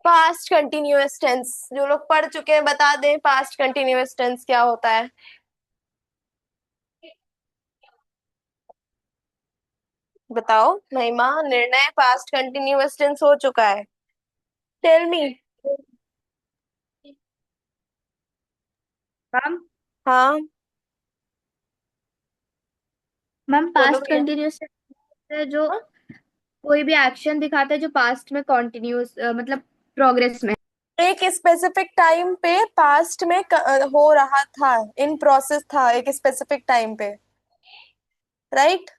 Past continuous tense, जो लोग पढ़ चुके हैं बता दें पास्ट कंटिन्यूअस टेंस क्या होता है। बताओ महिमा, निर्णय पास्ट कंटिन्यूअस टेंस हो चुका है। Tell me. मैम हाँ, मैम बोलो पास्ट भैया। कंटिन्यूस है जो हाँ? कोई भी एक्शन दिखाता है जो पास्ट में कॉन्टिन्यूस मतलब प्रोग्रेस में। एक स्पेसिफिक टाइम पे पास्ट में हो रहा था, इन प्रोसेस था एक स्पेसिफिक टाइम पे, राइट।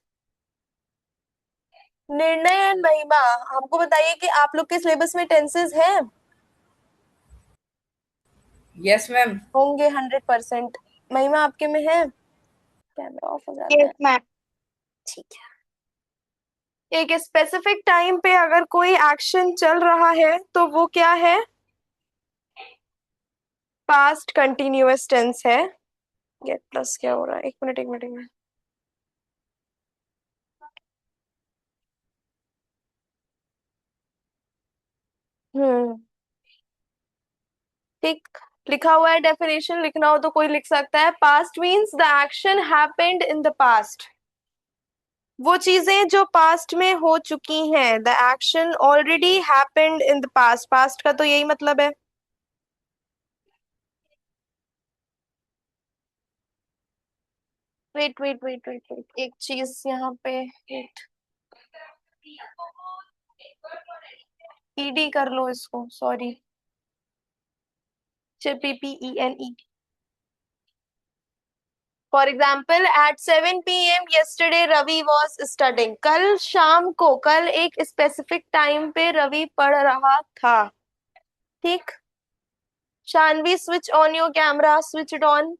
निर्णय एंड महिमा, हमको बताइए कि आप लोग के सिलेबस में टेंसेस हैं? Yes ma'am. होंगे 100%। महिमा आपके में है? कैमरा ऑफ हो जाता यस है। मैम। ठीक है। एक स्पेसिफिक टाइम पे अगर कोई एक्शन चल रहा है तो वो क्या है? पास्ट कंटिन्यूअस टेंस है। गेट प्लस क्या हो रहा है, एक मिनट एक मिनट एक मिनट। हम्म। ठीक। लिखा हुआ है, डेफिनेशन लिखना हो तो कोई लिख सकता है। Past means the action happened in the past. वो चीजें जो पास्ट में हो चुकी हैं, the action already happened in the past. Past का तो यही मतलब है। Wait wait wait wait wait, एक चीज यहाँ पे। वेट, ईडी कर लो इसको, sorry. PPENE। For example, at 7 PM yesterday Ravi was studying. कल शाम को, कल एक स्पेसिफिक टाइम पे रवि पढ़ रहा था। ठीक। Shanvi, switch on your camera, switch it on.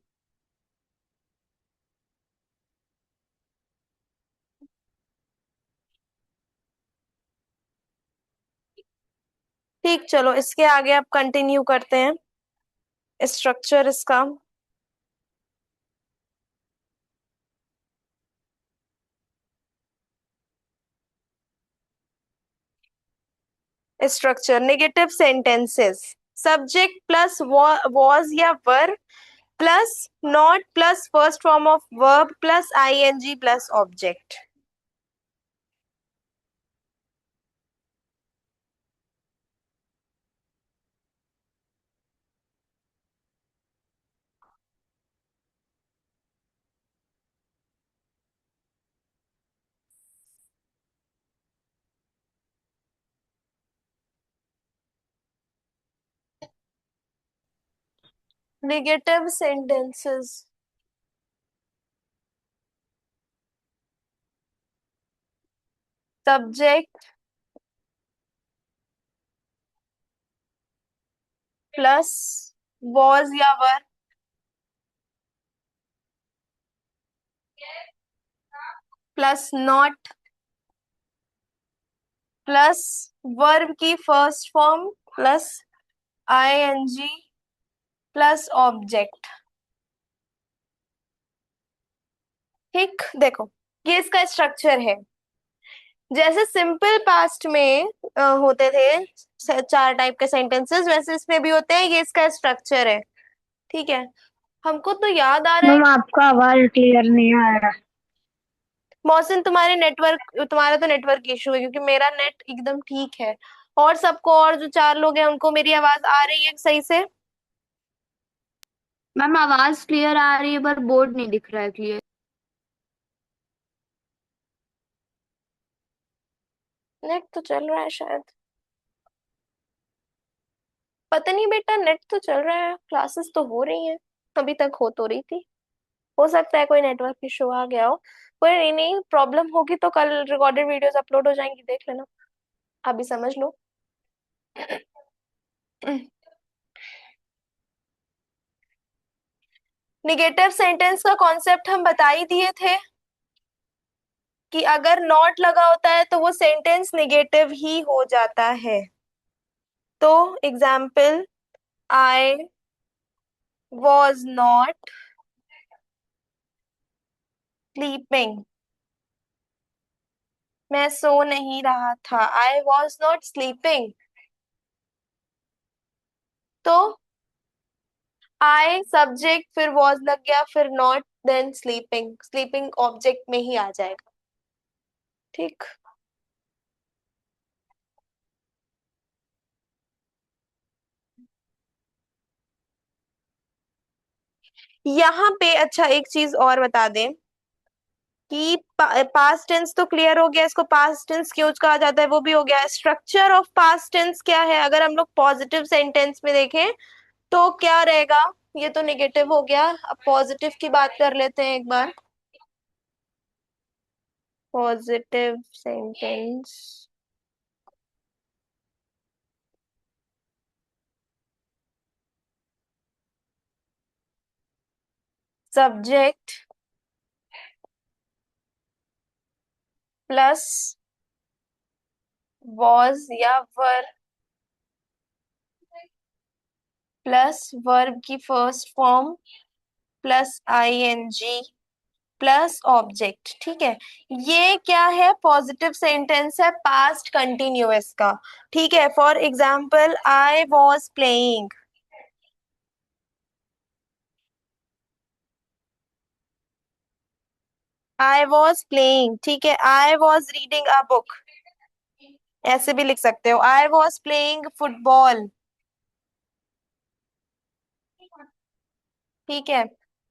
ठीक, चलो इसके आगे आप कंटिन्यू करते हैं स्ट्रक्चर इसका। Structure negative sentences. Subject plus was या were plus not plus first form of verb plus ING plus object. Negative sentences. Subject plus was या were plus not plus verb की first form plus ING plus object. ठीक, देखो ये इसका structure है। जैसे simple past में होते थे चार टाइप के सेंटेंसेस, वैसे इसमें भी होते हैं। ये इसका स्ट्रक्चर है। ठीक है। हमको तो याद आ रहा है। मैम आपका आवाज क्लियर नहीं आ रहा। मौसम, तुम्हारा तो नेटवर्क इशू है क्योंकि मेरा नेट एकदम ठीक है। और सबको, और जो चार लोग हैं उनको मेरी आवाज आ रही है सही से? मैम आवाज क्लियर आ रही है पर बोर्ड नहीं दिख रहा है क्लियर। नेट तो चल रहा है शायद। पता नहीं बेटा, नेट तो चल रहा है, क्लासेस तो हो रही हैं। अभी तक हो तो रही थी। हो सकता है कोई नेटवर्क इशू आ गया हो। कोई नहीं, नहीं प्रॉब्लम होगी तो कल रिकॉर्डेड वीडियोस अपलोड हो जाएंगी, देख लेना। अभी समझ लो। निगेटिव सेंटेंस का कॉन्सेप्ट हम बता ही दिए थे कि अगर नॉट लगा होता है तो वो सेंटेंस निगेटिव ही हो जाता है। तो example, I was not sleeping. मैं सो नहीं रहा था। I was not sleeping. तो आई सब्जेक्ट, फिर वॉज लग गया, फिर not, then sleeping, sleeping object में ही आ जाएगा। ठीक। यहाँ पे अच्छा एक चीज और बता दें कि पास्ट टेंस तो क्लियर हो गया, इसको पास्ट टेंस क्यों कहा जाता है वो भी हो गया। स्ट्रक्चर ऑफ पास्ट टेंस क्या है, अगर हम लोग पॉजिटिव सेंटेंस में देखें तो क्या रहेगा। ये तो नेगेटिव हो गया, अब पॉजिटिव की बात कर लेते हैं एक बार। Positive sentence, subject plus was या वर प्लस वर्ब की first form plus ING plus object. ठीक है, ये क्या है, पॉजिटिव सेंटेंस है पास्ट कंटिन्यूअस का। ठीक है, for example I was playing, I was playing. ठीक है, I was reading a book, ऐसे भी लिख सकते हो, आई वॉज प्लेइंग फुटबॉल। ठीक है,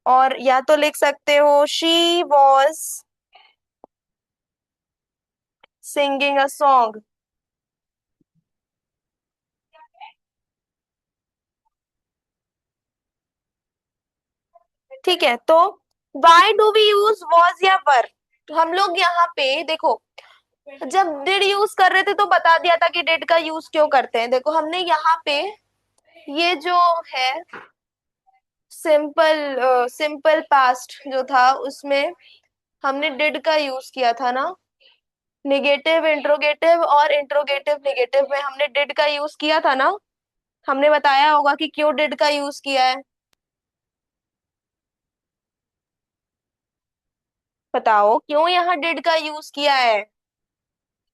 और या तो लिख सकते हो she was singing a song. ठीक है, तो why do we use was या वर। हम लोग यहाँ पे देखो, जब डिड यूज कर रहे थे तो बता दिया था कि डिड का यूज क्यों करते हैं। देखो हमने यहाँ पे ये जो है सिंपल सिंपल पास्ट जो था उसमें हमने डिड का यूज किया था ना। निगेटिव इंट्रोगेटिव और इंट्रोगेटिव निगेटिव में हमने डिड का यूज किया था ना। हमने बताया होगा कि क्यों डिड का यूज किया है। बताओ क्यों यहाँ डिड का यूज किया है,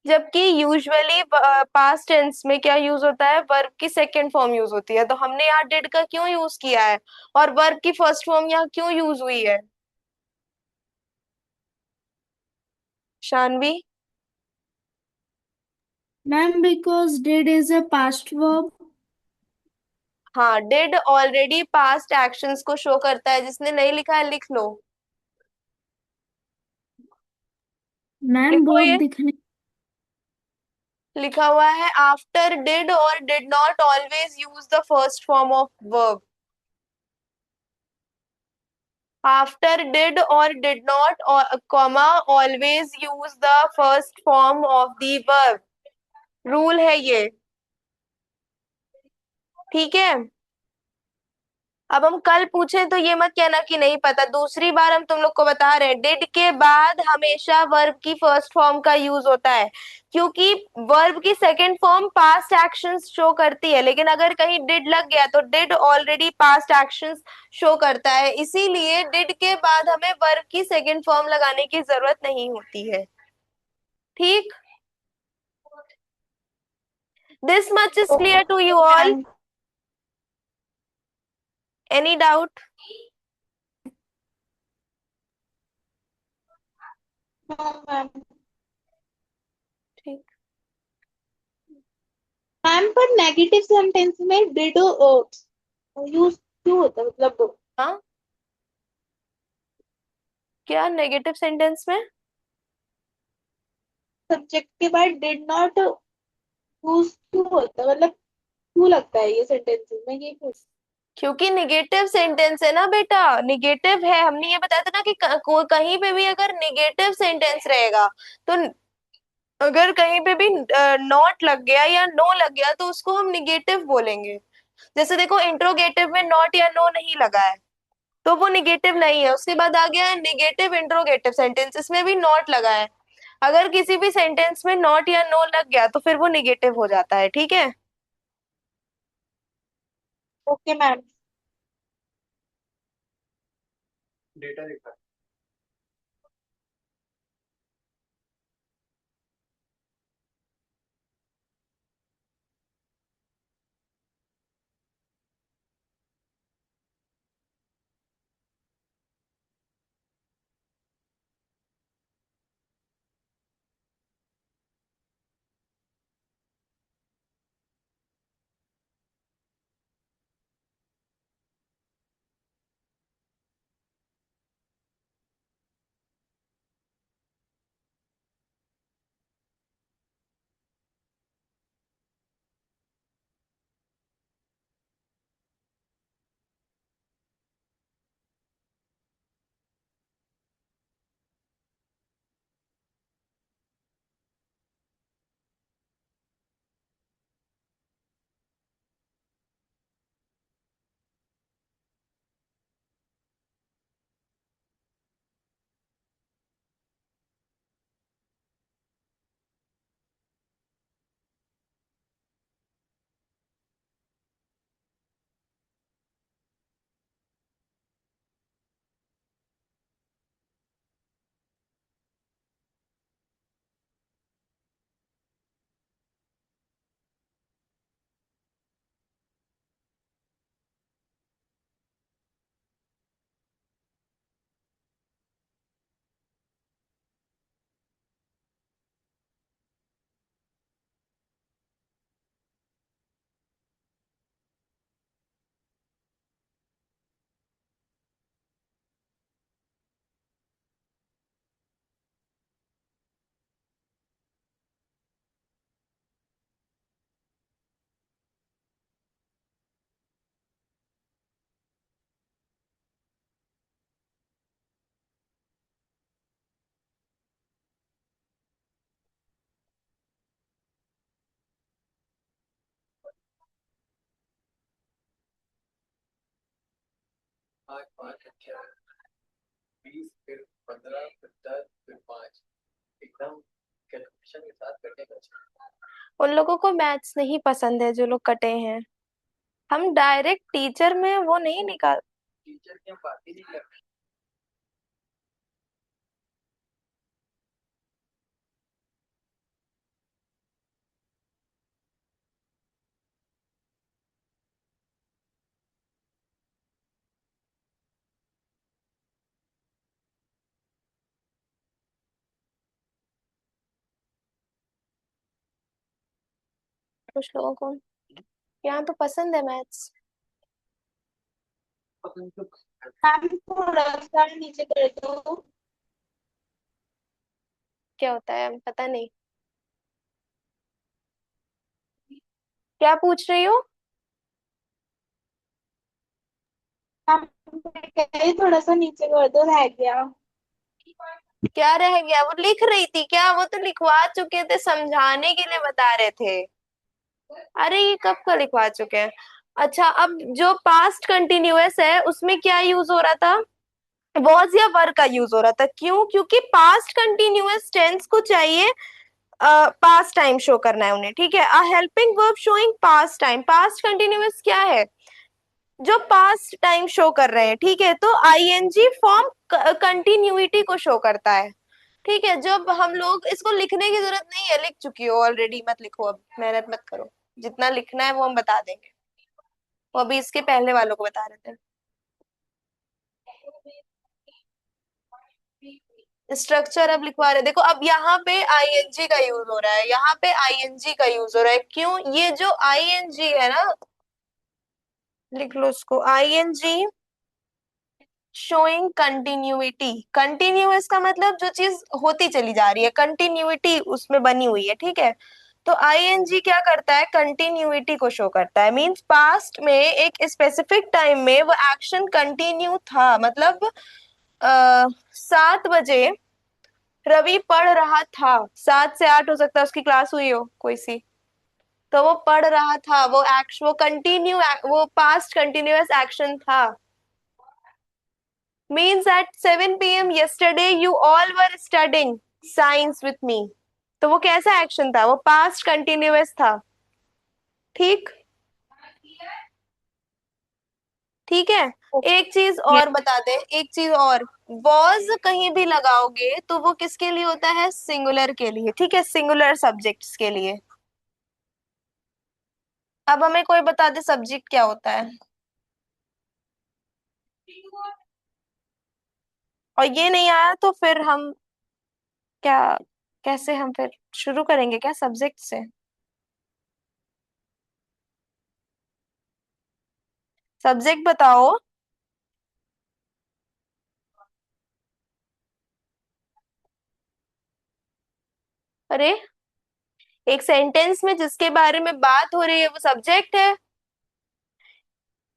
जबकि यूजुअली पास्ट टेंस में क्या यूज होता है, वर्ब की सेकंड फॉर्म यूज होती है। तो हमने यहाँ डिड का क्यों यूज किया है, और वर्ब की फर्स्ट फॉर्म यहाँ क्यों यूज हुई है। Shanvi. Ma'am because did is a past verb. हाँ, डिड ऑलरेडी पास्ट एक्शंस को शो करता है, जिसने नहीं लिखा है लिख लो। मैम लिखो वर्ब ये, दिखने। लिखा हुआ है आफ्टर डिड और did not always use the first form of verb. After did और did not comma always use the first form of the verb, rule है ये। ठीक है, अब हम कल पूछे तो ये मत कहना कि नहीं पता, दूसरी बार हम तुम लोग को बता रहे हैं डिड के बाद हमेशा वर्ब की फर्स्ट फॉर्म का यूज होता है, क्योंकि वर्ब की second form past actions show करती है, लेकिन अगर कहीं डिड लग गया तो did already past actions show करता है, इसीलिए डिड के बाद हमें वर्ब की सेकंड फॉर्म लगाने की जरूरत नहीं होती है। ठीक, this much is clear to you okay all. Ma'am. Any doubt. Ma'am ठीक। मैम पर नेगेटिव सेंटेंस में डिड यूज क्यों होता है, मतलब हाँ, क्या नेगेटिव सेंटेंस में, सब्जेक्ट के बाद डिड नॉट यूज क्यों होता है, मतलब क्यों लगता है ये सेंटेंस में, ये पूछ। क्योंकि निगेटिव सेंटेंस है ना बेटा, निगेटिव है। हमने ये बताया था ना कि कहीं पे भी अगर निगेटिव सेंटेंस रहेगा तो अगर कहीं पे भी नॉट लग गया या नो लग गया तो उसको हम निगेटिव बोलेंगे। जैसे देखो इंट्रोगेटिव में नॉट या नो नहीं लगा है तो वो निगेटिव नहीं है। उसके बाद आ गया है निगेटिव इंट्रोगेटिव सेंटेंस, इसमें भी नॉट लगा है। अगर किसी भी सेंटेंस में नॉट या नो लग गया तो फिर वो निगेटिव हो जाता है। ठीक है, ओके मैम। आठ, पाँच, अच्छा, 20, फिर 15, फिर 10, फिर 5, एकदम कैलकुलेशन के साथ करने का। उन लोगों को मैथ्स नहीं पसंद है जो लोग कटे हैं। हम डायरेक्ट टीचर में वो नहीं निकाल। टीचर की हम बात ही नहीं कर कुछ लोगों को यहाँ तो पसंद है मैथ्स। रहे। मैम थोड़ा सा नीचे कर दो। क्या होता है पता नहीं। क्या पूछ रही हो? मैम मैं कह रही थोड़ा सा नीचे कर दो, रह गया। क्या रह गया? वो लिख रही थी क्या? वो तो लिखवा चुके थे, समझाने के लिए बता रहे थे। अरे ये कब का लिखवा चुके हैं। अच्छा, अब जो पास्ट कंटिन्यूअस है उसमें क्या यूज हो रहा था? वॉज या वर का यूज हो रहा था। क्यों? क्योंकि पास्ट कंटिन्यूअस टेंस को चाहिए पास्ट टाइम शो करना है उन्हें। ठीक है, अ helping verb showing past time. Past continuous क्या है? जो पास्ट टाइम शो कर रहे हैं। ठीक है, तो आईएनजी फॉर्म कंटिन्यूटी को शो करता है। ठीक है, जब हम लोग इसको लिखने की जरूरत नहीं है, लिख चुकी हो ऑलरेडी, मत लिखो, अब मेहनत मत करो। जितना लिखना है वो हम बता देंगे। वो अभी इसके पहले वालों को बता रहे थे। स्ट्रक्चर अब लिखवा रहे, देखो अब यहाँ पे आईएनजी का यूज हो रहा है, यहाँ पे आईएनजी का यूज हो रहा है। क्यों? ये जो आईएनजी है ना, लिख लो उसको, आईएनजी शोइंग कंटिन्यूटी। कंटिन्यूअस का मतलब जो चीज होती चली जा रही है, कंटिन्यूटी उसमें बनी हुई है। ठीक है, तो आईएनजी क्या करता है? कंटिन्यूटी को शो करता है। मींस पास्ट में एक स्पेसिफिक टाइम में वो एक्शन कंटिन्यू था। मतलब 7 बजे रवि पढ़ रहा था। 7 से 8 हो सकता है उसकी क्लास हुई हो कोई सी। तो वो पढ़ रहा था, वो एक्शन, वो कंटिन्यू, वो पास्ट कंटिन्यूअस एक्शन था। Means at 7 p.m. yesterday you all were studying science with me. तो वो कैसा एक्शन था? वो पास्ट कंटिन्यूअस था। ठीक। ठीक है। एक चीज Yes. और बता दे, एक चीज और। वॉज कहीं भी लगाओगे तो वो किसके लिए होता है? सिंगुलर के लिए। ठीक है, सिंगुलर सब्जेक्ट्स के लिए। अब हमें कोई बता दे सब्जेक्ट क्या होता है। और ये नहीं आया तो फिर हम क्या, कैसे हम फिर शुरू करेंगे क्या सब्जेक्ट से? सब्जेक्ट बताओ। अरे, एक सेंटेंस में जिसके बारे में बात हो रही है वो सब्जेक्ट है।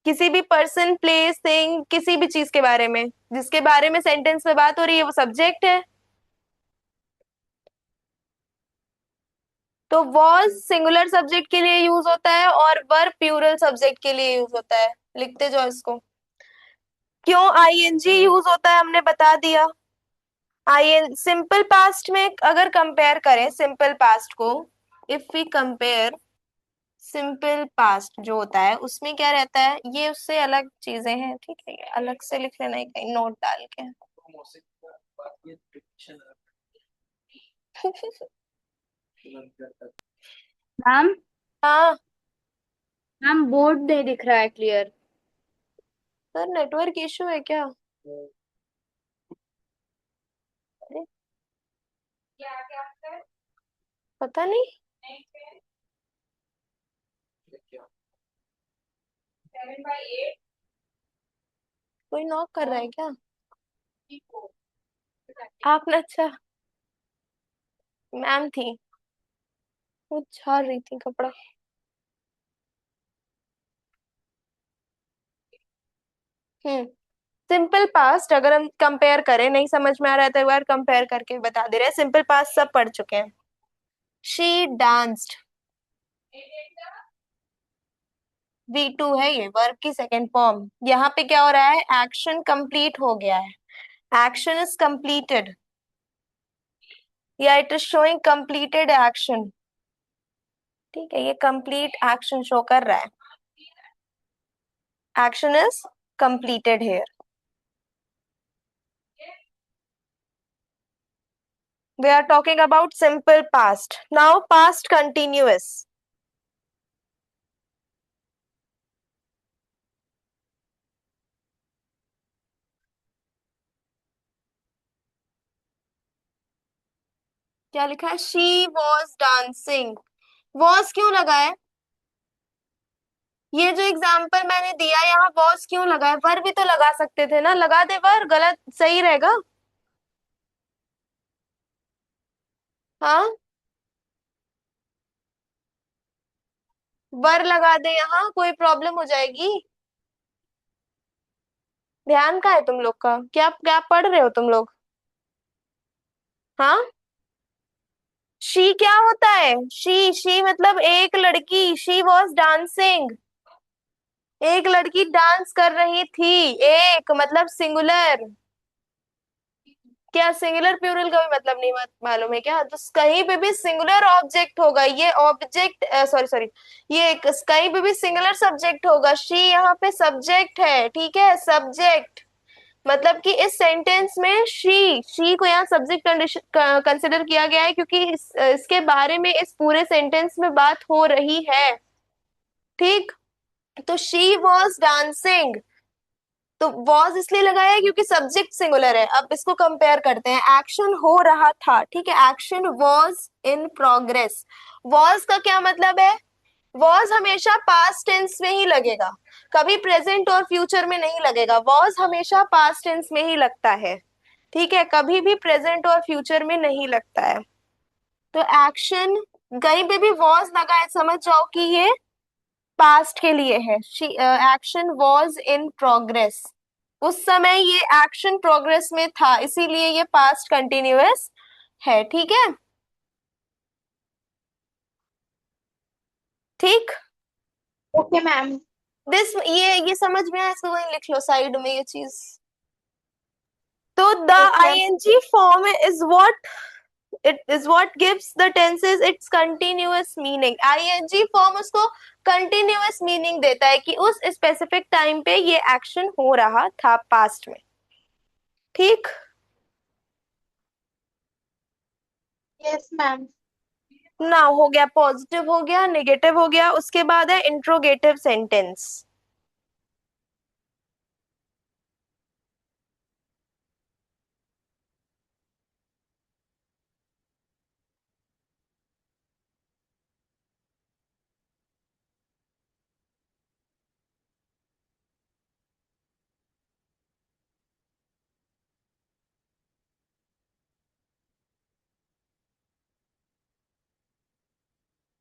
किसी भी पर्सन, प्लेस, थिंग, किसी भी चीज के बारे में जिसके बारे में सेंटेंस में बात हो रही है वो सब्जेक्ट है। तो वॉज सिंगुलर सब्जेक्ट के लिए यूज होता है और वर प्लूरल सब्जेक्ट के लिए यूज होता है। लिखते जाओ इसको। क्यों आईएनजी यूज होता है हमने बता दिया। आई सिंपल पास्ट में अगर कंपेयर करें सिंपल पास्ट को, if we compare simple past जो होता है उसमें क्या रहता है, ये उससे अलग चीजें हैं। ठीक है, ये अलग से लिख लेना है कहीं नोट डाल के। मैम हाँ मैम बोर्ड नहीं दिख रहा है क्लियर। सर, नेटवर्क इशू है क्या? अरे, पता नहीं। कोई नॉक कर रहा है क्या? आपने? अच्छा, मैम थी, वो झाड़ रही थी कपड़ा। हम्म। सिंपल पास्ट अगर हम कंपेयर करें, नहीं समझ में आ रहा है तो एक बार कंपेयर करके बता दे रहे हैं। सिंपल पास्ट सब पढ़ चुके हैं। She danced. V2 है ये वर्ब की सेकेंड फॉर्म। यहाँ पे क्या हो रहा है, एक्शन कंप्लीट हो गया है, एक्शन इज कंप्लीटेड, या it is showing completed action. ठीक है, ये कंप्लीट एक्शन शो कर रहा है, action is completed here. We are talking about simple past. Now past continuous. क्या लिखा है, she was dancing। was क्यों लगा है, ये जो एग्जाम्पल मैंने दिया यहाँ was क्यों लगा है, वर भी तो लगा सकते थे ना, लगा दे वर, गलत सही रहेगा। हाँ, वर लगा दे यहाँ, कोई प्रॉब्लम हो जाएगी। ध्यान का है तुम लोग का, क्या क्या पढ़ रहे हो तुम लोग। हाँ, शी क्या होता है, शी मतलब एक लड़की, शी वॉज डांसिंग, एक लड़की डांस कर रही थी, एक मतलब सिंगुलर। क्या सिंगुलर प्लूरल का भी मतलब नहीं मालूम है क्या, तो कहीं पे भी सिंगुलर ऑब्जेक्ट होगा, ये ऑब्जेक्ट, सॉरी सॉरी, ये कहीं पे भी सिंगुलर सब्जेक्ट होगा, शी यहाँ पे सब्जेक्ट है, ठीक है, सब्जेक्ट। मतलब कि इस सेंटेंस में शी को यहाँ सब्जेक्ट कंसिडर किया गया है, क्योंकि इसके बारे में इस पूरे सेंटेंस में बात हो रही है। ठीक, तो शी वॉज डांसिंग, तो वॉज इसलिए लगाया है क्योंकि सब्जेक्ट सिंगुलर है। अब इसको कंपेयर करते हैं, एक्शन हो रहा था, ठीक है, action was in progress. Was का क्या मतलब है, वॉज हमेशा पास्ट टेंस में ही लगेगा, कभी प्रेजेंट और फ्यूचर में नहीं लगेगा, वॉज हमेशा पास्ट टेंस में ही लगता है, ठीक है, कभी भी प्रेजेंट और फ्यूचर में नहीं लगता है। तो एक्शन कहीं पे भी वॉज लगा है, समझ जाओ कि ये पास्ट के लिए है। एक्शन वॉज इन प्रोग्रेस, उस समय ये एक्शन प्रोग्रेस में था, इसीलिए ये पास्ट कंटिन्यूअस है, ठीक है। ठीक, ओके मैम। दिस ये समझ में आया, इसको वहीं लिख लो साइड में ये चीज। तो the yes ma'am. ING form is what, it is what gives the tenses its continuous meaning. ING form उसको कंटिन्यूअस मीनिंग देता है कि उस स्पेसिफिक टाइम पे ये एक्शन हो रहा था पास्ट में। ठीक, यस मैम। ना हो गया, पॉजिटिव हो गया, नेगेटिव हो गया, उसके बाद है इंट्रोगेटिव सेंटेंस।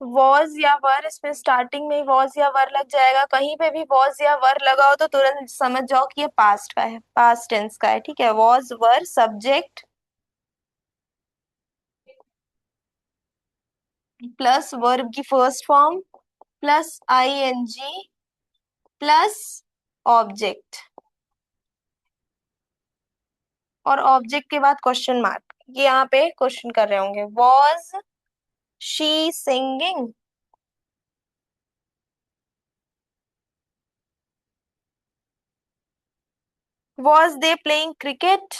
वॉज या वर, इसमें स्टार्टिंग में वॉज या वर लग जाएगा, कहीं पे भी वॉज या वर लगा हो तो तुरंत समझ जाओ कि ये पास्ट का है, पास्ट टेंस का है, ठीक है। Was were subject plus verb की first form plus ING plus object, और ऑब्जेक्ट के बाद क्वेश्चन मार्क, ये यहाँ पे क्वेश्चन कर रहे होंगे, was she singing, was they playing cricket,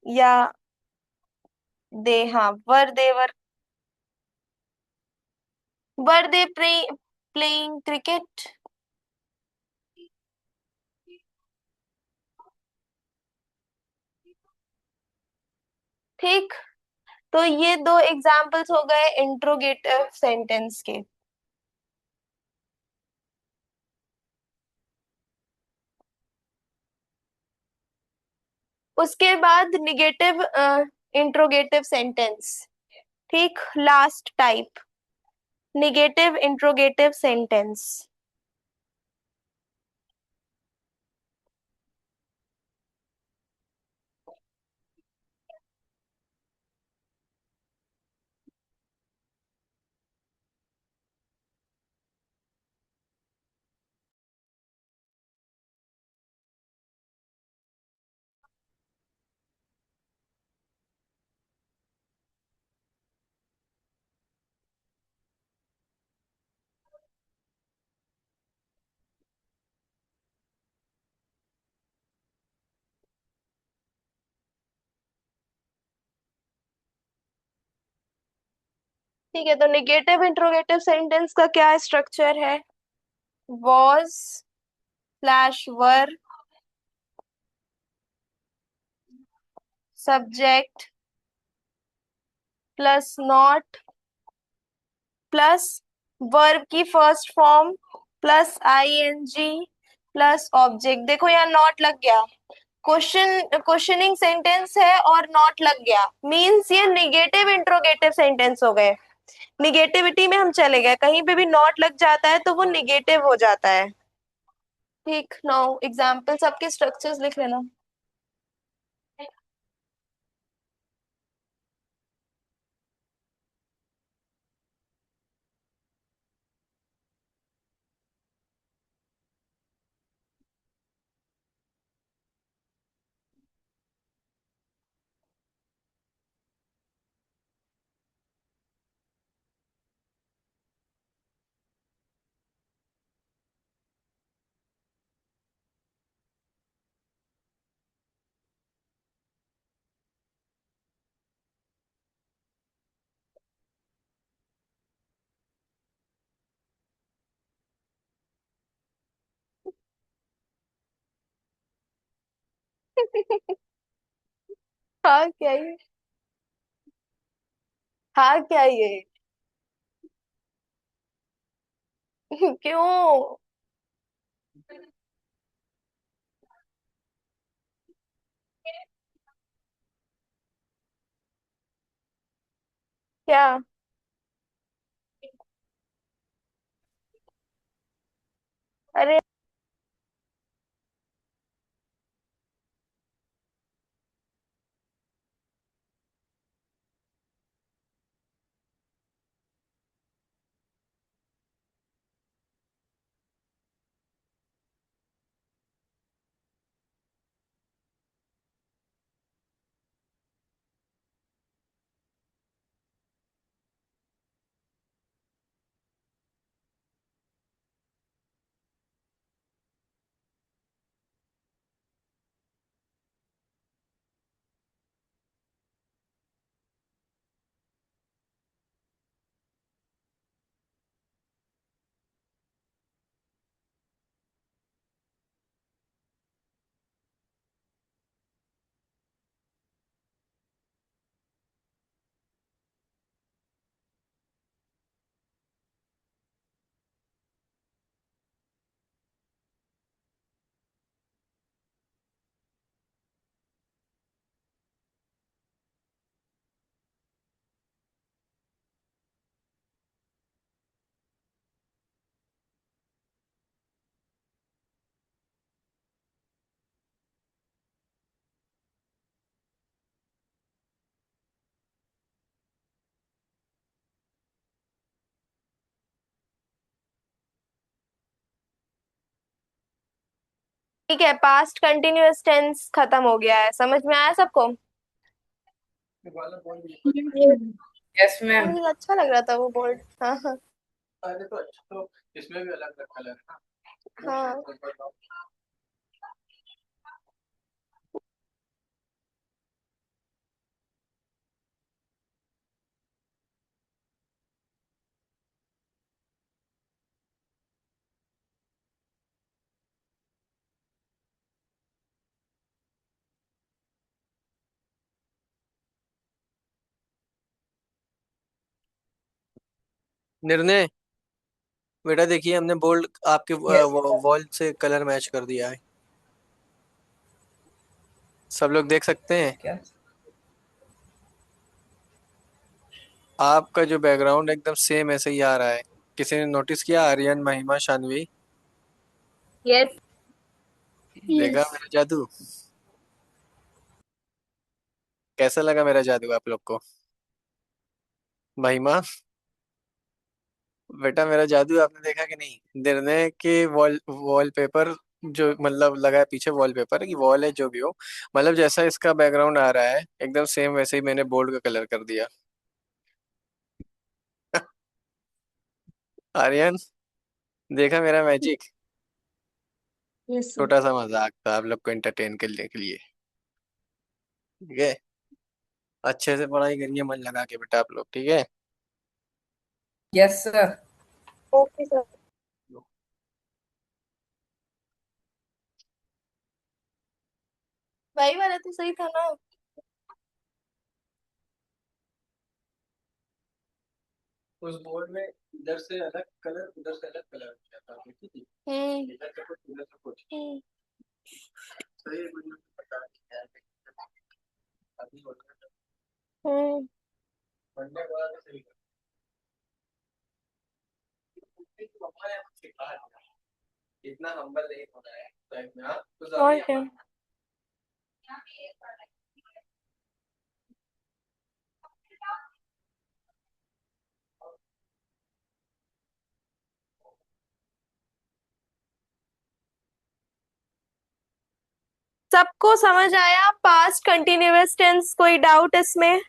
या दे, हाँ वर दे वर दे प्लेइंग क्रिकेट। ठीक, तो ये दो एग्जाम्पल्स हो गए इंट्रोगेटिव सेंटेंस के। उसके बाद निगेटिव इंट्रोगेटिव सेंटेंस, ठीक, last type negative interrogative sentence. ठीक है, तो निगेटिव इंट्रोगेटिव सेंटेंस का क्या स्ट्रक्चर है? Was slash were, subject plus not plus verb की first form plus ING plus object. देखो यहाँ नॉट लग गया, क्वेश्चनिंग सेंटेंस है और नॉट लग गया, मींस ये निगेटिव इंट्रोगेटिव सेंटेंस हो गए। निगेटिविटी में हम चले गए, कहीं पे भी नॉट लग जाता है तो वो निगेटिव हो जाता है। ठीक, नाउ एग्जांपल सबके स्ट्रक्चर्स लिख लेना। हाँ क्या ये, हाँ क्या ये क्यों? क्या? अरे ठीक है, पास्ट कंटिन्यूअस टेंस खत्म हो गया है, समझ में आया सबको? वाला बोल दिया। Yes ma'am. मुझे अच्छा लग रहा था वो बोर्ड। हाँ हाँ। अरे तो अच्छा, तो इसमें भी अलग अलग कलर है ना। हाँ निर्णय, बेटा देखिए हमने बोल्ड आपके यस। वॉल से कलर मैच कर दिया है। सब लोग देख सकते हैं। क्या? आपका जो बैकग्राउंड एकदम सेम ऐसे ही आ रहा है। किसी ने नोटिस किया? आर्यन, महिमा, शानवी, यस। देखा यस। मेरा जादू? कैसा लगा मेरा जादू आप लोग को? महिमा, बेटा मेरा जादू आपने देखा कि नहीं? निर्णय के वॉलपेपर जो मतलब लगा है पीछे, वॉलपेपर की वॉल है जो भी हो, मतलब जैसा इसका बैकग्राउंड आ रहा है एकदम सेम वैसे ही मैंने बोर्ड का कलर कर दिया। आर्यन, देखा मेरा मैजिक? Yes sir. छोटा सा मजाक था आप लोग को एंटरटेन के लिए। ठीक है, अच्छे से पढ़ाई करिए मन लगा के बेटा आप लोग, ठीक है? Yes, sir. Okay sir. वही वाला तो सही था ना। उस बोर्ड में इधर से अलग कलर, उधर से अलग कलर था, ठीक है। इधर से कुछ, उधर से कुछ। सही है, मुझे पता नहीं है। अभी हो गया। पढ़ने के बाद सही कर। हमारे यहाँ सिखा दिया। इतना हम्बल नहीं होना है लाइफ में, हाँ तो और क्या। सबको समझ आया पास्ट कंटिन्यूअस टेंस? कोई डाउट इसमें?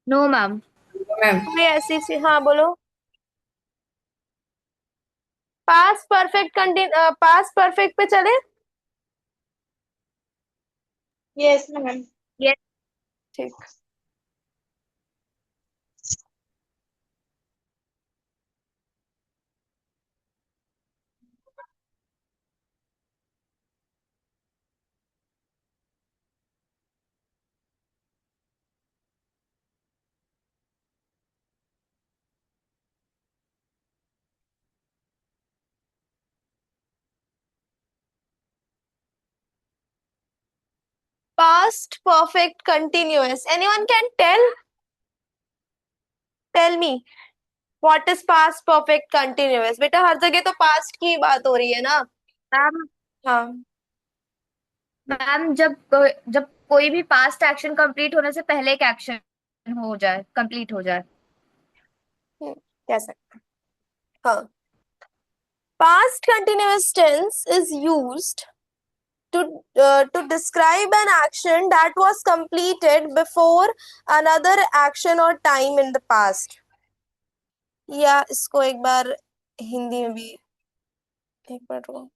No ma'am. मैम। कोई ऐसी सी, हाँ बोलो। पास्ट परफेक्ट पास्ट परफेक्ट पे चले। Yes ma'am. यस। ठीक। Past perfect continuous. Anyone can tell me what is past perfect continuous? बेटा हर जगह तो पास्ट की बात हो रही है ना। मैम, हाँ। मैम जब कोई भी पास्ट एक्शन कंप्लीट होने से पहले एक एक्शन हो जाए, कंप्लीट हो जाए। कह सकते हैं। हाँ। Past continuous tense is used to describe an action that was completed before another action or time in the past. या इसको एक बार हिंदी में भी, एक मिनट रुको।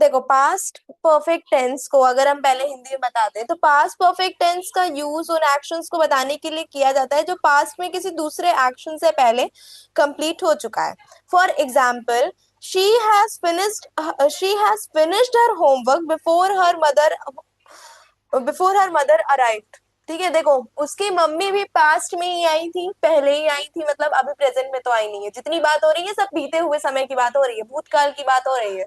देखो पास्ट परफेक्ट टेंस को अगर हम पहले हिंदी में बताते हैं तो पास्ट परफेक्ट टेंस का यूज उन एक्शंस को बताने के लिए किया जाता है जो पास्ट में किसी दूसरे एक्शन से पहले कंप्लीट हो चुका है। For example, she has finished her homework before her mother arrived. ठीक है, देखो उसकी मम्मी भी पास्ट में ही आई थी, पहले ही आई थी, मतलब अभी प्रेजेंट में तो आई नहीं है। जितनी बात हो रही है सब बीते हुए समय की बात हो रही है, भूतकाल की बात हो रही है।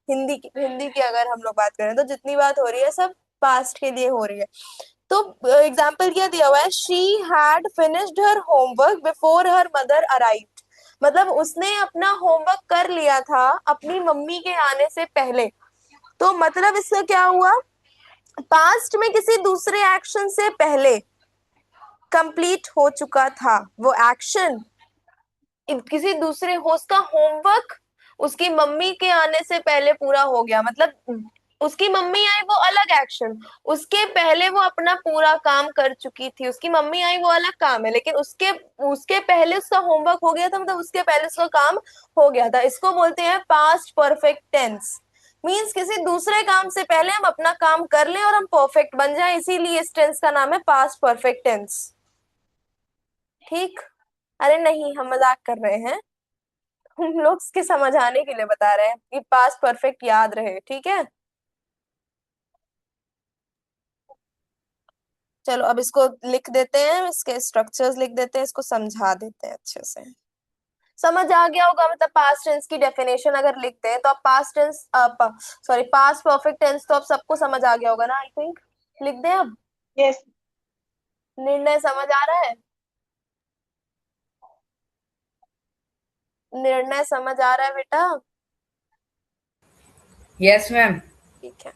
हिंदी की अगर हम लोग बात करें तो जितनी बात हो रही है सब पास्ट के लिए हो रही है। तो एग्जाम्पल क्या दिया हुआ है, she had finished her homework before her mother arrived. मतलब उसने अपना होमवर्क कर लिया था अपनी मम्मी के आने से पहले। तो मतलब इससे क्या हुआ, पास्ट में किसी दूसरे एक्शन से पहले कंप्लीट हो चुका था वो एक्शन। किसी दूसरे होस्ट का होमवर्क उसकी मम्मी के आने से पहले पूरा हो गया, मतलब उसकी मम्मी आई वो अलग एक्शन, उसके पहले वो अपना पूरा काम कर चुकी थी। उसकी मम्मी आई वो अलग काम है, लेकिन उसके उसके पहले उसका होमवर्क हो गया था, मतलब उसके पहले उसका काम हो गया था। इसको बोलते हैं पास्ट परफेक्ट टेंस। मीन्स किसी दूसरे काम से पहले हम अपना काम कर लें और हम परफेक्ट बन जाए, इसीलिए इस टेंस का नाम है पास्ट परफेक्ट टेंस। ठीक। अरे नहीं, हम मजाक कर रहे हैं। हम लोग इसके समझ आने के लिए बता रहे हैं कि पास्ट परफेक्ट याद रहे, ठीक है। चलो अब इसको लिख देते हैं, इसके स्ट्रक्चर्स लिख देते हैं, इसको समझा देते हैं अच्छे से। समझ आ गया होगा, मतलब पास्ट टेंस की डेफिनेशन अगर लिखते हैं तो अब past tense, sorry past perfect tense तो अब सबको समझ आ गया होगा ना, आई थिंक। लिख दें अब? यस। निर्णय समझ आ रहा है? निर्णय समझ आ रहा है बेटा? Yes, ma'am. ठीक है।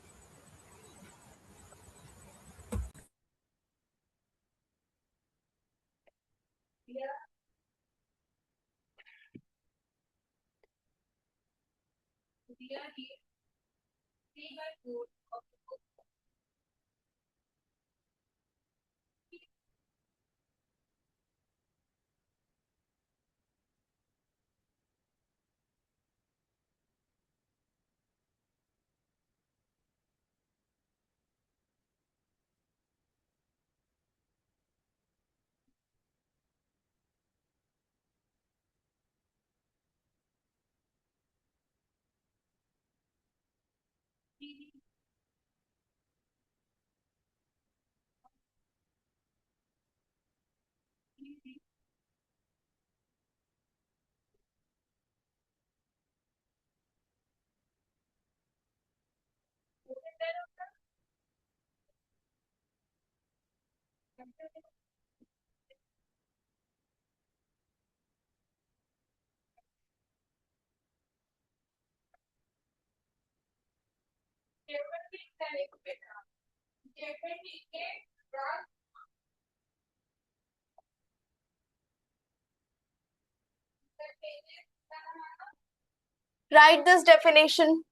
Write this definition.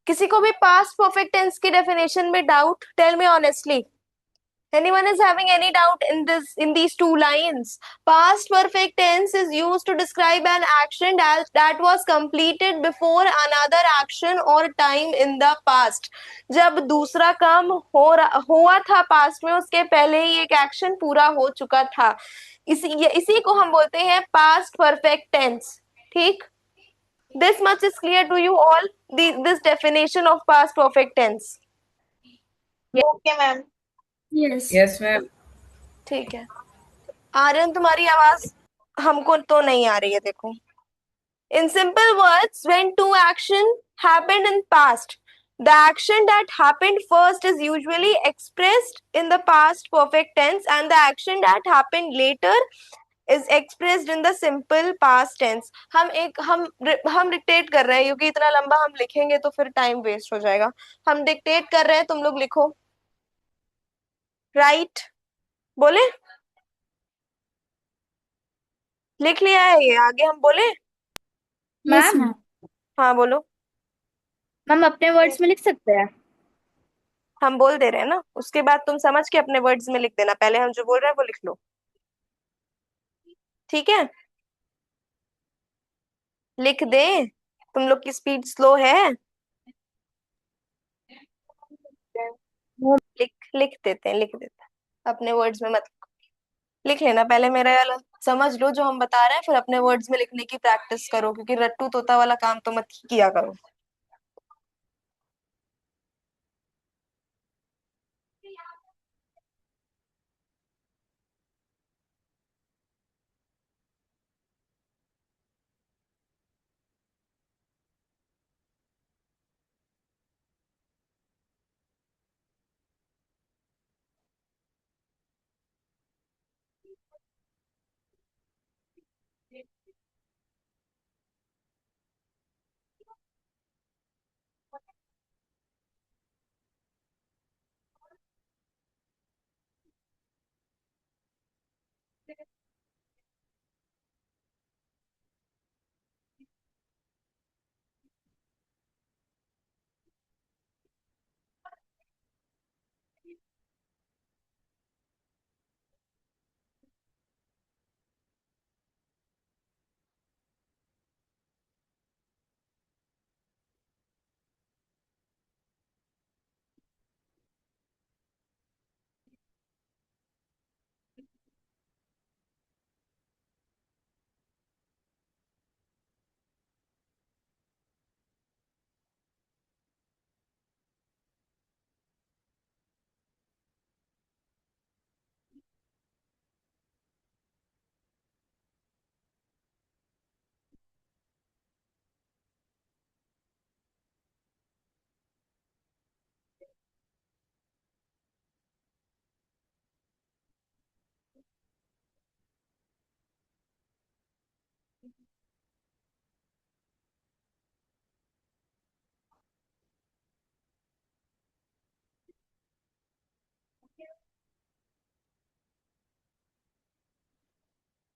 किसी को भी पास्ट परफेक्ट टेंस की डेफिनेशन में doubt? Tell me honestly, anyone is having any doubt in in these two lines? Past perfect tense is used to describe an action that was completed before another action or time in the past. जब दूसरा काम हुआ था past में, उसके पहले ही एक action पूरा हो चुका था। इसी को हम बोलते हैं पास्ट परफेक्ट टेंस। ठीक, this much is clear to you all, this definition of past perfect tense? Okay ma'am. Yes ma'am. ठीक है। आर्यन, तुम्हारी आवाज हमको तो नहीं आ रही है, देखो। In simple words, when two action happened in past, the action that happened first is usually expressed in the past perfect tense, and the action that happened later is expressed in the simple past tense. हम dictate कर रहे हैं, क्योंकि इतना लंबा हम लिखेंगे तो फिर टाइम वेस्ट हो जाएगा। हम डिक्टेट कर रहे हैं, तुम लोग लिखो। राइट, बोले? लिख लिया है ये, आगे हम बोले? मैम हाँ बोलो। मैम अपने वर्ड्स में लिख सकते हैं? हम बोल दे रहे हैं ना, उसके बाद तुम समझ के अपने वर्ड्स में लिख देना। पहले हम जो बोल रहे हैं वो लिख लो, ठीक है? लिख दे, तुम लोग की स्पीड स्लो है। लिख देते हैं, लिख देते हैं, अपने वर्ड्स में मत लिख लेना। पहले मेरा वाला समझ लो जो हम बता रहे हैं, फिर अपने वर्ड्स में लिखने की प्रैक्टिस करो, क्योंकि रट्टू तोता वाला काम तो मत किया करो।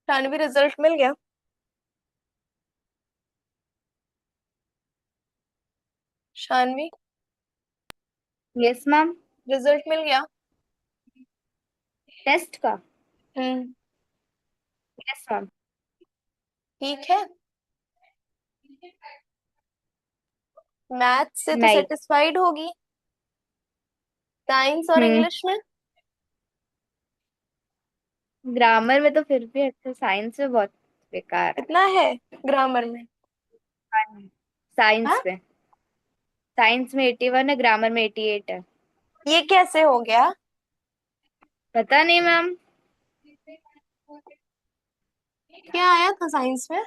शानवी, रिजल्ट मिल गया? Shanvi, yes ma'am. रिजल्ट मिल गया? टेस्ट का? हम्म। Yes ma'am. ठीक है। मैथ से तो नहीं। सेटिस्फाइड होगी, साइंस और हम्म। इंग्लिश में? ग्रामर में तो फिर भी अच्छा, साइंस में बहुत बेकार है। कितना है ग्रामर में? साइंस हाँ, में साइंस में 81 है, ग्रामर में 88 है। ये कैसे हो गया? पता नहीं मैम। क्या आया था साइंस में?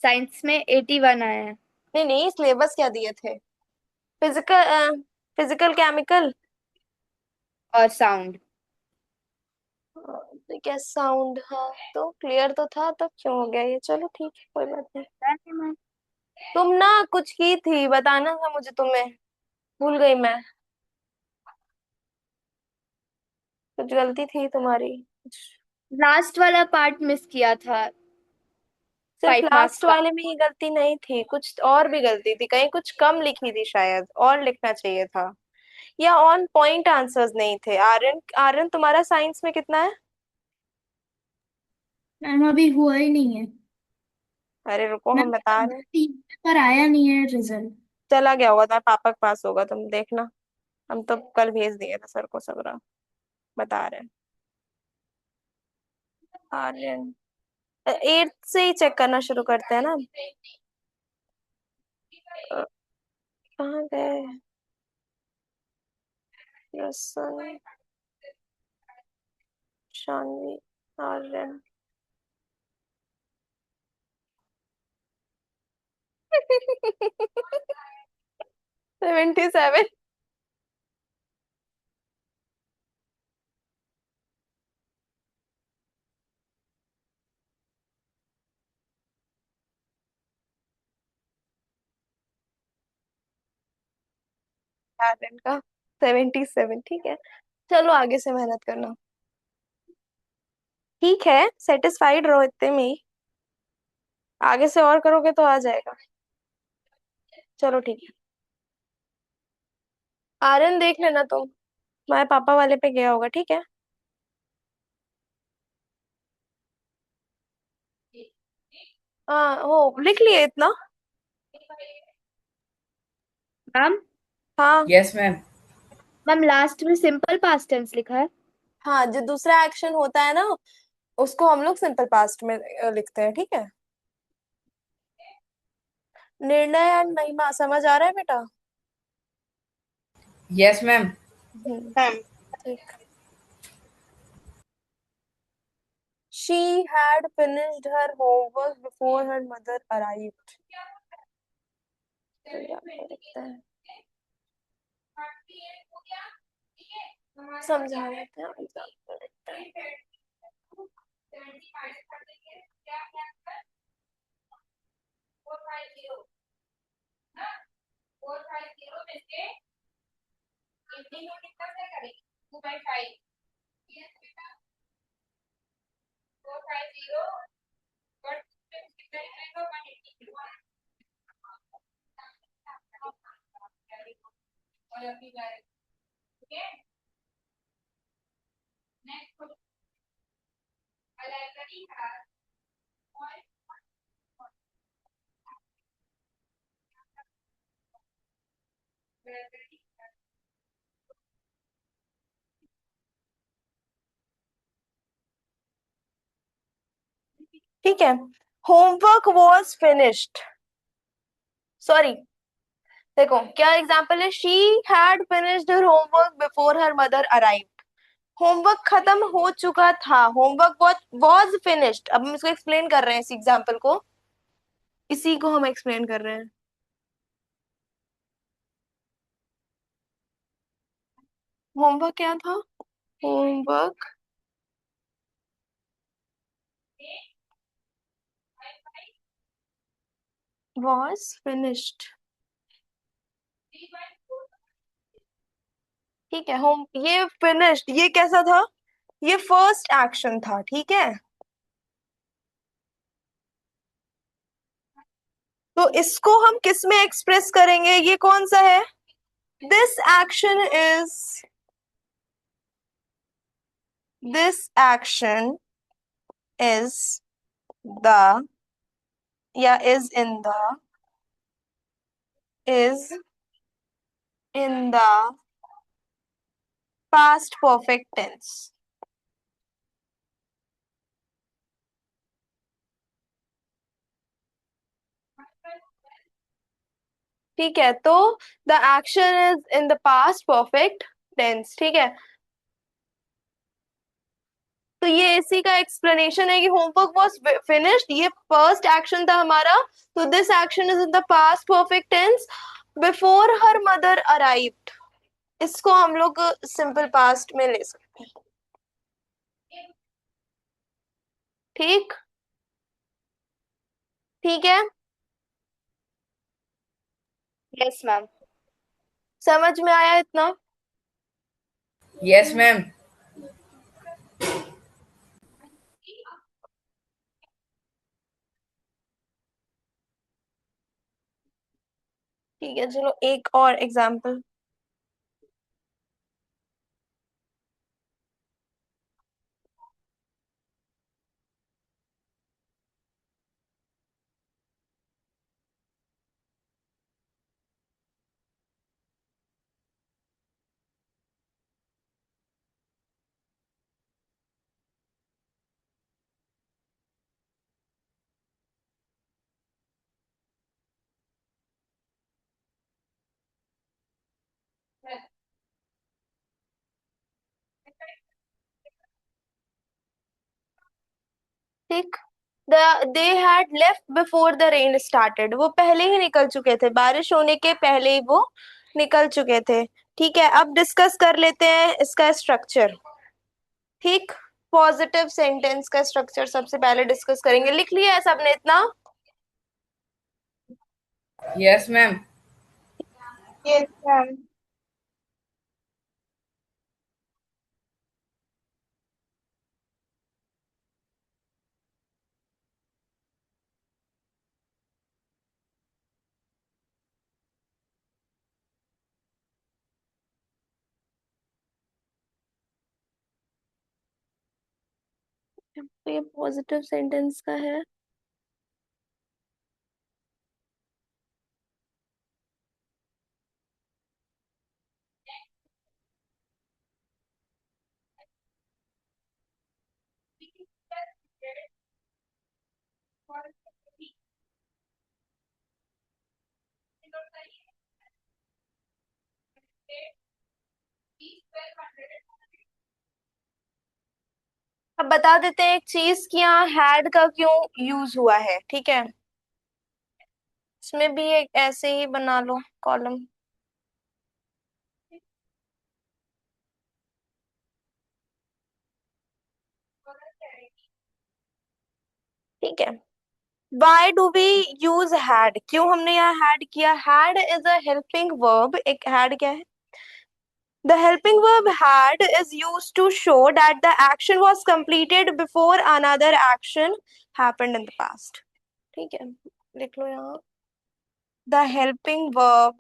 साइंस में 81 आया है। नहीं नहीं, सिलेबस क्या दिए थे? फिजिकल, फिजिकल केमिकल और साउंड। क्या साउंड, हाँ तो क्लियर तो था, तो क्यों हो गया ये? चलो ठीक है, कोई बात नहीं। पता नहीं मैम। तुम ना कुछ की थी, बताना था मुझे, तुम्हें भूल गई मैं। कुछ गलती थी तुम्हारी। लास्ट वाला पार्ट मिस किया था। सिर्फ 5 मार्क्स लास्ट का। वाले में ही गलती नहीं थी, कुछ और भी गलती थी, कहीं कुछ कम लिखी थी शायद, और लिखना चाहिए था, या ऑन पॉइंट आंसर्स नहीं थे। आर्यन, आर्यन तुम्हारा साइंस में कितना है? मैम अभी हुआ ही नहीं है। अरे रुको, हम मैम बता रहे हैं। पर आया नहीं है रिजल्ट। चला गया होगा, तुम्हारे पापा के पास होगा, तुम देखना। हम तो कल भेज दिए थे सर को सब रहा, बता रहे हैं। आर्यन, एट्थ से ही चेक करना शुरू करते हैं ना। अ, कहाँ गए? रसन, शानवी, आर्यन। 77। आर्यन का 77, ठीक है। चलो आगे से मेहनत करना। ठीक है, सेटिस्फाइड रहो इतने में ही, आगे से और करोगे तो आ जाएगा। चलो ठीक है। आर्यन देख लेना तुम, तुम्हारे पापा वाले पे गया होगा, ठीक है। हाँ, वो लिख लिए इतना? मैम। हाँ यस मैम। मैम लास्ट में सिंपल पास्ट टेंस लिखा है। हाँ, जो दूसरा एक्शन होता है ना, उसको हम लोग सिंपल पास्ट में लिखते हैं, ठीक है। निर्णय एंड महिमा समझ आ रहा है बेटा? Yes ma'am. ठीक। She had finished her homework before her mother arrived. तो यहाँ पे लिखते हैं, समझा देते हैं, एग्जाम्पल लिखते हैं। ठीक है, होमवर्क वॉज फिनिश्ड, सॉरी, देखो क्या एग्जाम्पल है। She had finished her homework before her mother arrived. Homework खत्म हो चुका था, होमवर्क वॉज फिनिश्ड। अब हम इसको एक्सप्लेन कर रहे हैं, इस एग्जाम्पल को, इसी को हम एक्सप्लेन कर रहे हैं। होमवर्क क्या था? होमवर्क वॉज फिनिश्ड, ठीक है। होम, ये फिनिश्ड, ये कैसा था? ये फर्स्ट एक्शन था, ठीक है। तो इसको हम किस में एक्सप्रेस करेंगे? ये कौन सा है? This action is, this action is the, या is in the past perfect tense. ठीक है, तो the action is in the past perfect tense. ठीक है, तो ये इसी का एक्सप्लेनेशन है कि होमवर्क वाज फिनिश्ड, ये फर्स्ट एक्शन था हमारा, तो this action is in the past perfect tense before her mother arrived. इसको हम लोग सिंपल पास्ट में ले सकते हैं। ठीक, ठीक है, यस मैम। समझ में आया इतना? Yes ma'am. ठीक है, चलो एक और एग्जाम्पल। ठीक, they had left before the rain started, वो पहले ही निकल चुके थे, बारिश होने के पहले ही वो निकल चुके थे। ठीक है, अब डिस्कस कर लेते हैं इसका स्ट्रक्चर। ठीक, पॉजिटिव सेंटेंस का स्ट्रक्चर सबसे पहले डिस्कस करेंगे। लिख लिया है सबने इतना? Yes ma'am. Yes ma'am. तो ये पॉजिटिव सेंटेंस का है। अब बता देते हैं एक चीज कि यहाँ हैड का क्यों यूज हुआ है। ठीक है, इसमें भी एक ऐसे ही बना लो कॉलम। ठीक है, why do we use had, क्यों हमने यहाँ हैड किया? Had is a helping verb. एक हैड क्या है? The helping verb had is used to show that the action was completed before another action happened in the past. ठीक है, लिख लो यहाँ। The helping verb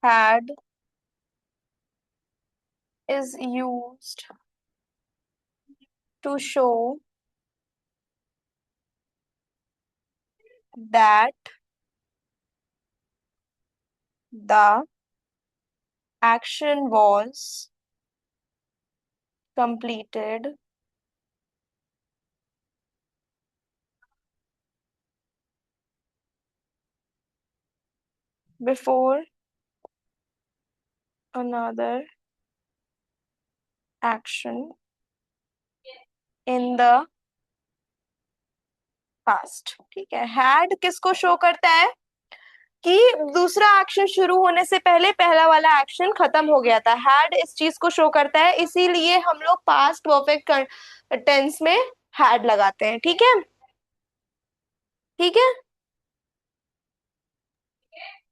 had is used to show that the action was completed before another action in the past। ठीक है, had किसको show करता है? कि दूसरा एक्शन शुरू होने से पहले पहला वाला एक्शन खत्म हो गया था। हैड इस चीज को शो करता है, इसीलिए हम लोग पास्ट परफेक्ट टेंस में हैड लगाते हैं। ठीक है, ठीक है।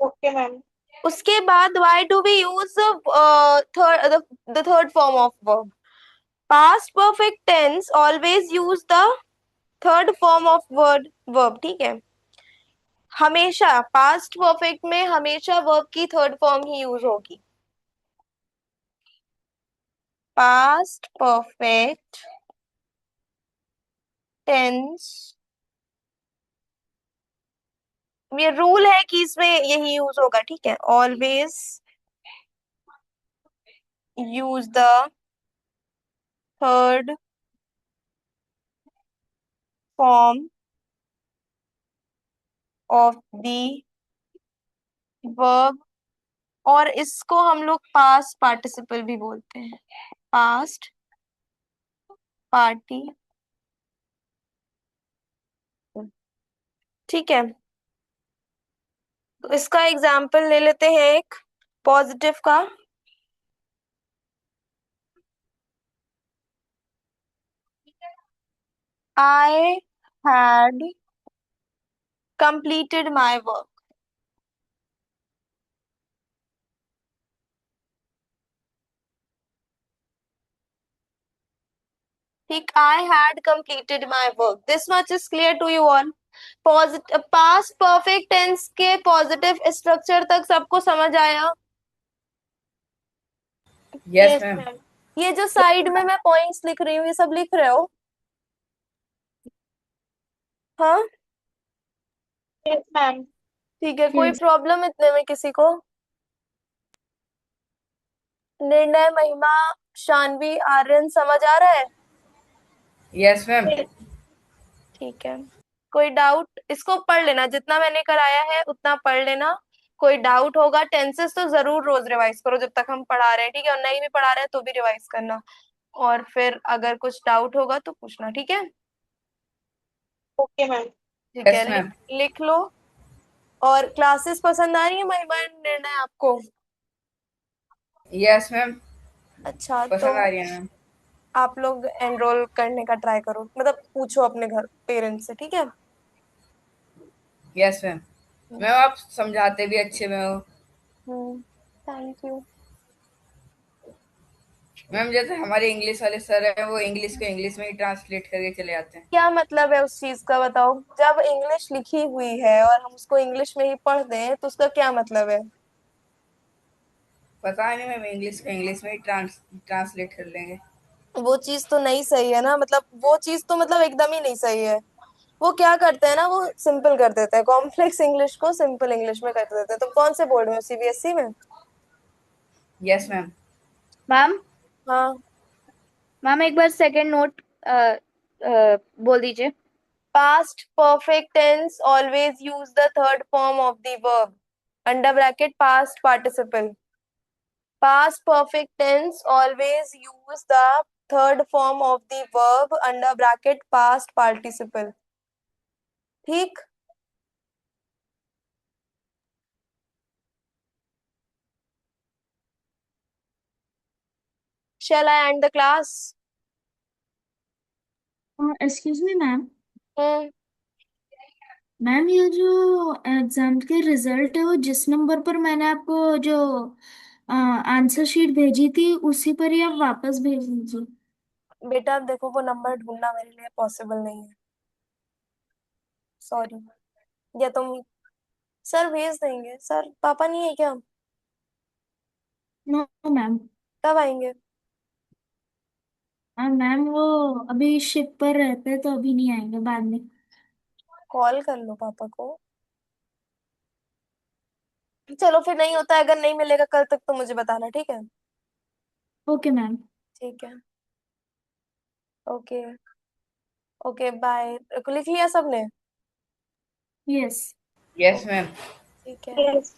Okay ma'am. उसके बाद why do we use the third form of verb? Past perfect tense always use the third form of verb. ठीक है, हमेशा पास्ट परफेक्ट में हमेशा वर्ब की थर्ड फॉर्म ही यूज होगी। पास्ट परफेक्ट टेंस, ये रूल है कि इसमें यही यूज होगा। ठीक है, always use the third form of the verb, और इसको हम लोग पास्ट पार्टिसिपल भी बोलते हैं, पास्ट पार्टी। ठीक है, तो इसका एग्जाम्पल ले लेते हैं एक पॉजिटिव का। I had completed my work. ठीक, I had completed my work. This much is clear to you all. Past perfect tense के पॉजिटिव स्ट्रक्चर तक सबको समझ आया? Yes Yes, ma'am. ma'am. ये जो साइड में मैं पॉइंट्स लिख रही हूँ, ये सब लिख रहे हो? हाँ, यस मैम। ठीक है। कोई Yes. प्रॉब्लम इतने में किसी को? निर्णय, महिमा, शानवी, आर्यन समझ आ रहा है? Yes ma'am. ठीक है। कोई डाउट? इसको पढ़ लेना, जितना मैंने कराया है उतना पढ़ लेना। कोई डाउट होगा, टेंसेस तो जरूर रोज रिवाइज करो जब तक हम पढ़ा रहे हैं, ठीक है? और नहीं भी पढ़ा रहे हैं तो भी रिवाइज करना, और फिर अगर कुछ डाउट होगा तो पूछना, ठीक है? Okay ma'am. ठीक है, यस मैम। लिख लो। और क्लासेस पसंद आ रही है महिमा and निर्णय आपको? यस मैम, अच्छा, तो पसंद आ रही है मैम। आप लोग एनरोल करने का ट्राई करो, मतलब पूछो अपने घर पेरेंट्स से, ठीक है? Yes ma'am. मैम आप समझाते भी अच्छे में हो। Thank you. मैम जैसे हमारे इंग्लिश वाले सर हैं, वो इंग्लिश को इंग्लिश में ही ट्रांसलेट करके चले जाते हैं। क्या मतलब है उस चीज का, बताओ? जब इंग्लिश लिखी हुई है और हम उसको इंग्लिश में ही पढ़ दें तो उसका क्या मतलब है? पता नहीं मैम, इंग्लिश को इंग्लिश में ही ट्रांसलेट कर लेंगे। वो चीज तो नहीं सही है ना, मतलब वो चीज तो मतलब एकदम ही नहीं सही है। वो क्या करते हैं ना, वो सिंपल कर देते हैं, कॉम्प्लेक्स इंग्लिश को सिंपल इंग्लिश में कर देते हैं। तो कौन से बोर्ड में, सीबीएसई में? Yes ma'am. मैम, हाँ। मैम एक बार सेकंड नोट बोल दीजिए। Past perfect tense always use the third form of the verb. Under bracket past participle. Past perfect tense always use the third form of the verb under bracket past participle. ठीक? Shall I end the class? Excuse me ma'am. Hmm. Ma'am ये जो exam के result है वो जिस number पर मैंने आपको जो आंसर शीट भेजी थी उसी पर ही आप वापस भेज दीजिए। बेटा देखो, वो नंबर ढूंढना मेरे लिए पॉसिबल नहीं है, सॉरी। या तुम, सर भेज देंगे। सर पापा नहीं है क्या? No ma'am. कब आएंगे? मैम वो अभी शिप पर रहते हैं तो अभी नहीं आएंगे, बाद में। कॉल कर लो पापा को। चलो फिर, नहीं होता है, अगर नहीं मिलेगा कल तक तो मुझे बताना, ठीक है? Okay ma'am. ठीक है। ओके। Okay bye. लिख लिया सबने? यस। Yes ma'am. ठीक है। यस